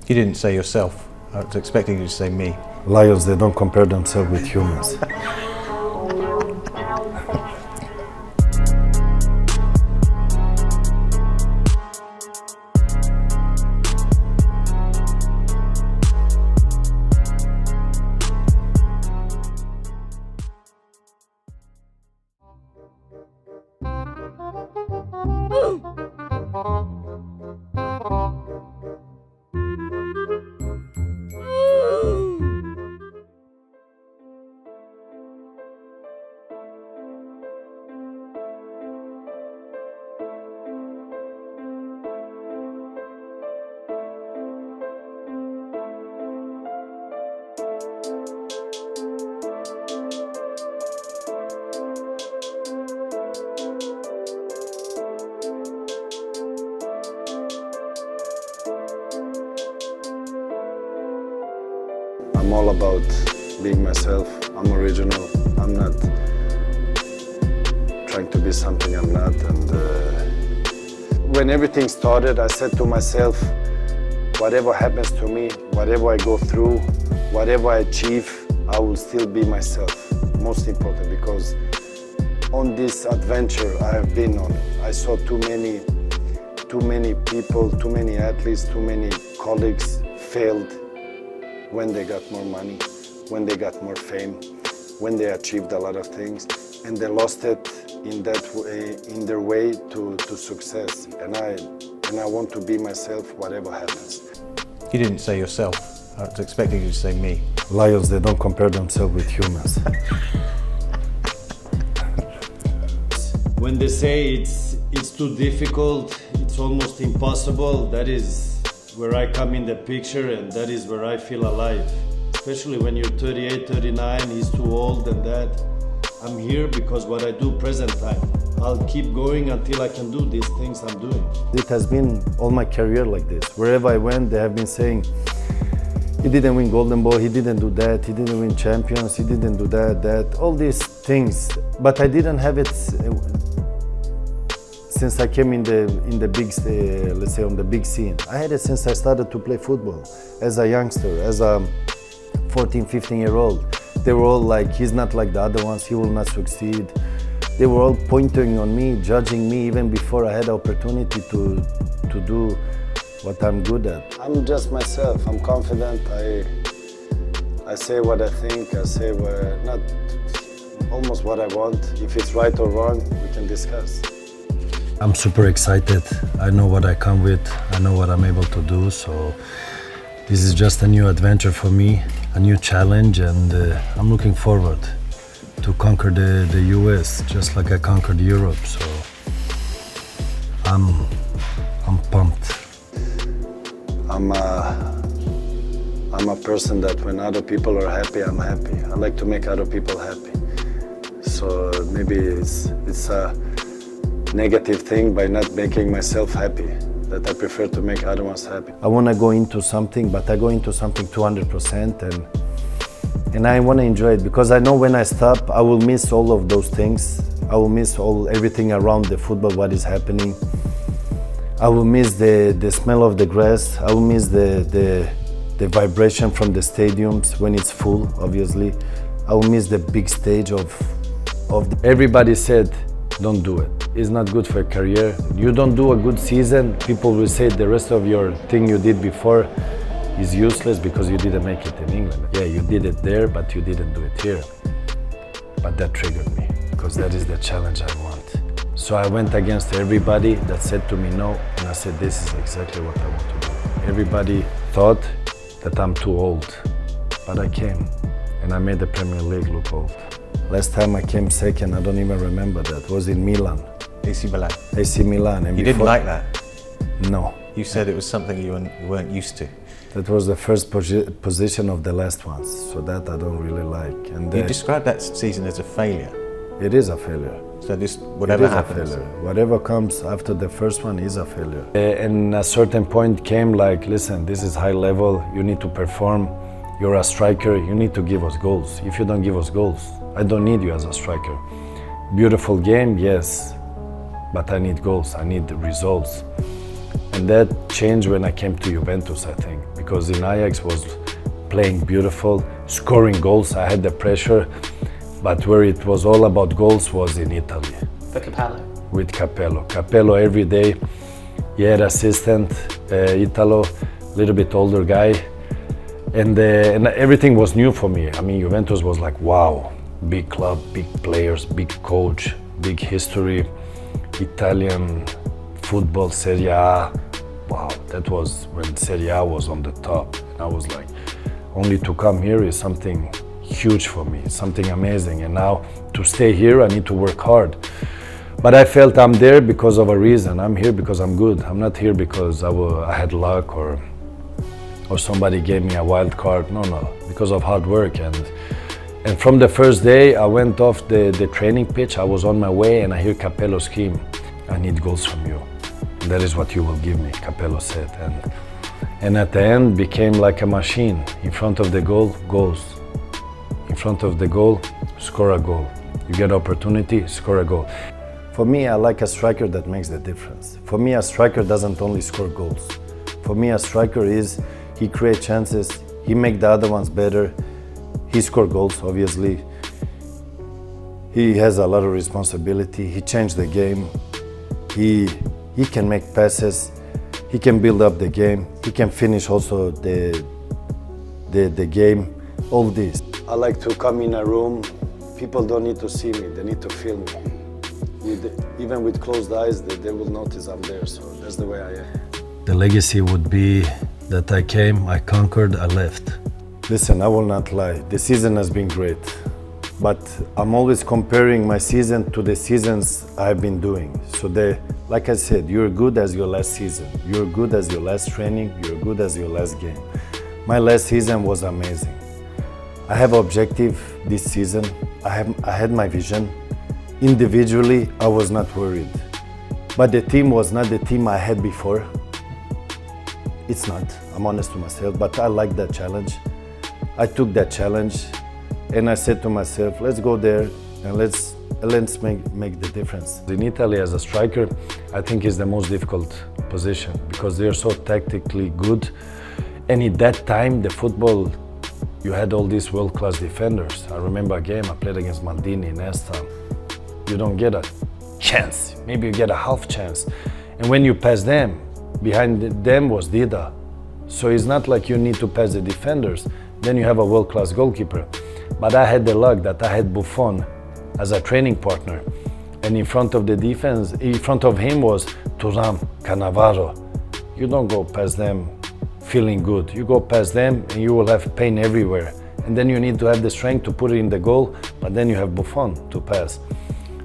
You didn't say yourself. I was expecting you to say me. Lions, they don't compare themselves with humans. I'm all about being myself. I'm original. I'm not trying to be something I'm not. And when everything started, I said to myself, whatever happens to me, whatever I go through, whatever I achieve, I will still be myself. Most important, because on this adventure I have been on, I saw too many people, too many athletes, too many colleagues failed when they got more money, when they got more fame, when they achieved a lot of things, and they lost it in that way, in their way to success. And I want to be myself, whatever happens. You didn't say yourself. I was expecting you to say me. Lions, they don't compare themselves with humans. When they say it's too difficult, it's almost impossible, that is where I come in the picture, and that is where I feel alive. Especially when you're 38, 39, he's too old and that. I'm here because what I do present time. I'll keep going until I can do these things I'm doing. It has been all my career like this. Wherever I went, they have been saying, he didn't win Golden Ball, he didn't do that, he didn't win champions, he didn't do that, all these things. But I didn't have it since I came in the big, let's say on the big scene. I had it since I started to play football as a youngster, as a 14, 15-year-old. They were all like, he's not like the other ones, he will not succeed. They were all pointing on me, judging me even before I had the opportunity to do what I'm good at. I'm just myself, I'm confident, I say what I think, I say not almost what I want. If it's right or wrong, we can discuss. I'm super excited. I know what I come with. I know what I'm able to do. So this is just a new adventure for me, a new challenge, and I'm looking forward to conquer the US just like I conquered Europe. So I'm pumped. I'm a person that when other people are happy, I'm happy. I like to make other people happy. So maybe it's a negative thing by not making myself happy, that I prefer to make other ones happy. I want to go into something, but I go into something 200%, and I want to enjoy it, because I know when I stop, I will miss all of those things. I will miss everything around the football, what is happening. I will miss the smell of the grass. I will miss the vibration from the stadiums when it's full, obviously. I will miss the big stage everybody said, don't do it. It's not good for a career. You don't do a good season, people will say the rest of your thing you did before is useless because you didn't make it in England. Yeah, you did it there, but you didn't do it here. But that triggered me, because that is the challenge I want. So I went against everybody that said to me no, and I said this is exactly what I want to do. Everybody thought that I'm too old, but I came and I made the Premier League look old. Last time I came second, I don't even remember that, was in Milan. AC Milan. AC Milan. And you didn't like that? No. You said it was something you weren't used to. That was the first position of the last ones, so that I don't really like. And you described that season as a failure. It is a failure. So this, whatever happens, whatever comes after the first one is a failure. And a certain point came like, listen, this is high level, you need to perform. You're a striker, you need to give us goals. If you don't give us goals, I don't need you as a striker. Beautiful game, yes, but I need goals, I need results. And that changed when I came to Juventus, I think, because in Ajax was playing beautiful, scoring goals. I had the pressure, but where it was all about goals was in Italy. For Capello? With Capello. Capello every day, he had assistant, Italo, little bit older guy, and everything was new for me. I mean, Juventus was like, wow, big club, big players, big coach, big history, Italian football, Serie A. Wow, that was when Serie A was on the top. And I was like, only to come here is something huge for me, something amazing. And now to stay here, I need to work hard. But I felt I'm there because of a reason. I'm here because I'm good. I'm not here because I had luck or somebody gave me a wild card. No, because of hard work. And from the first day I went off the training pitch, I was on my way and I hear Capello scream, I need goals from you. And that is what you will give me, Capello said. And at the end became like a machine. In front of the goal, goals. In front of the goal, score a goal. You get opportunity, score a goal. For me, I like a striker that makes the difference. For me, a striker doesn't only score goals. For me, a striker is, he creates chances, he makes the other ones better, he scores goals, obviously. He has a lot of responsibility, he changed the game, he can make passes, he can build up the game, he can finish also the game, all this. I like to come in a room, people don't need to see me, they need to feel me. Even with closed eyes, they will notice I'm there, so that's the way I am. The legacy would be that I came, I conquered, I left. Listen, I will not lie, the season has been great, but I'm always comparing my season to the seasons I've been doing. So like I said, you're good as your last season, you're good as your last training, you're good as your last game. My last season was amazing. I have objective this season, I had my vision. Individually, I was not worried, but the team was not the team I had before. It's not, I'm honest to myself, but I like that challenge. I took that challenge and I said to myself, let's go there and let's make the difference. In Italy as a striker, I think is the most difficult position because they're so tactically good. And at that time, the football, you had all these world-class defenders. I remember a game I played against Maldini, Nesta. You don't get a chance, maybe you get a half chance. And when you pass them, behind them was Dida. So it's not like you need to pass the defenders, then you have a world-class goalkeeper. But I had the luck that I had Buffon as a training partner. And in front of the defense, in front of him was Thuram, Cannavaro. You don't go past them feeling good. You go past them and you will have pain everywhere. And then you need to have the strength to put it in the goal, but then you have Buffon to pass.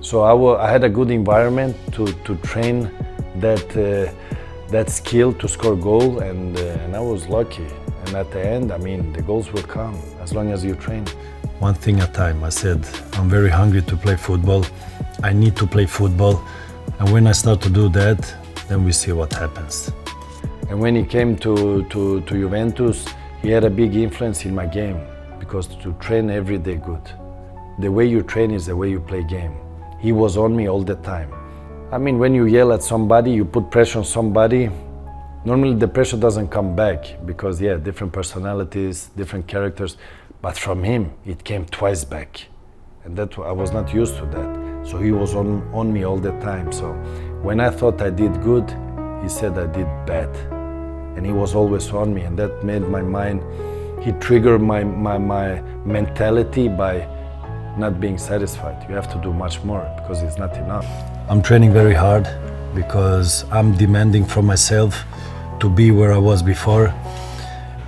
So I had a good environment to train that skill to score goal, and I was lucky. And at the end, I mean, the goals will come as long as you train. One thing at a time. I said, I'm very hungry to play football. I need to play football. And when I start to do that, then we see what happens. And when he came to Juventus, he had a big influence in my game because to train every day good. The way you train is the way you play game. He was on me all the time. I mean, when you yell at somebody, you put pressure on somebody, normally the pressure doesn't come back because, yeah, different personalities, different characters, but from him, it came twice back. And that I was not used to that. So he was on me all the time. So when I thought I did good, he said I did bad. And he was always on me, and that made my mind, he triggered my mentality by not being satisfied. You have to do much more because it's not enough. I'm training very hard because I'm demanding from myself to be where I was before.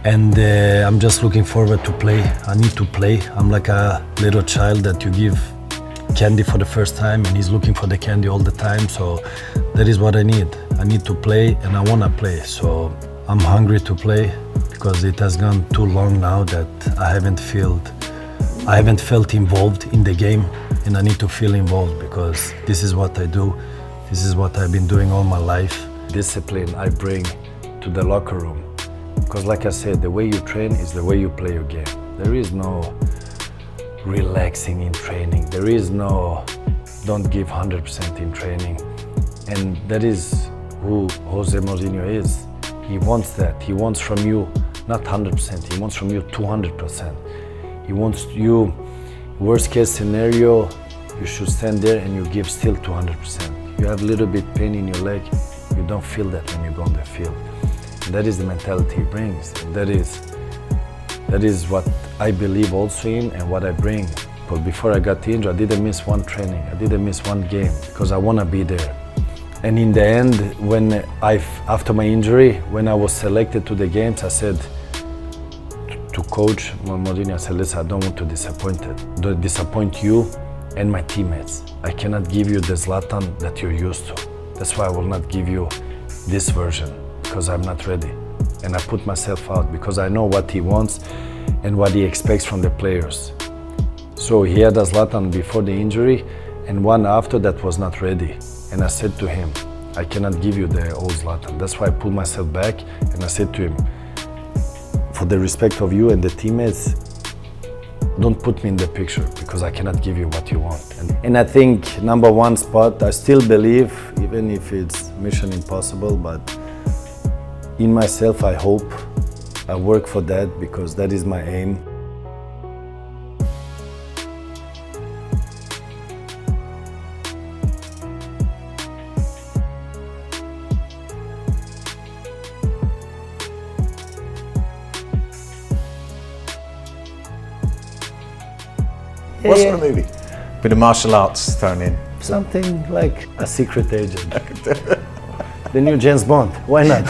And I'm just looking forward to play. I need to play. I'm like a little child that you give candy for the first time and he's looking for the candy all the time. So that is what I need. I need to play and I want to play. So I'm hungry to play because it has gone too long now that I haven't felt involved in the game, and I need to feel involved because this is what I do. This is what I've been doing all my life. Discipline I bring to the locker room because, like I said, the way you train is the way you play your game. There is no relaxing in training. There is no don't give 100% in training, and that is who Jose Mourinho is. He wants that. He wants from you not 100%, he wants from you 200%. He wants you, worst case scenario, you should stand there and you give still 200%. You have a little bit pain in your leg, you don't feel that when you go on the field. And that is the mentality he brings. And that is what I believe also in and what I bring. But before I got injured, I didn't miss one training, I didn't miss one game because I want to be there. And in the end, after my injury, when I was selected to the games, I said to coach Mourinho, I said, listen, I don't want to disappoint you and my teammates. I cannot give you the Zlatan that you're used to. That's why I will not give you this version, because I'm not ready. And I put myself out because I know what he wants and what he expects from the players. So he had a Zlatan before the injury and one after that was not ready. And I said to him, I cannot give you the old Zlatan. That's why I pulled myself back and I said to him, for the respect of you and the teammates, don't put me in the picture because I cannot give you what you want. And I think number one spot, I still believe, even if it's mission impossible, but in myself I hope, I work for that because that is my aim. What sort of movie? Bit of martial arts thrown in. Something like a secret agent. The new James Bond, why not?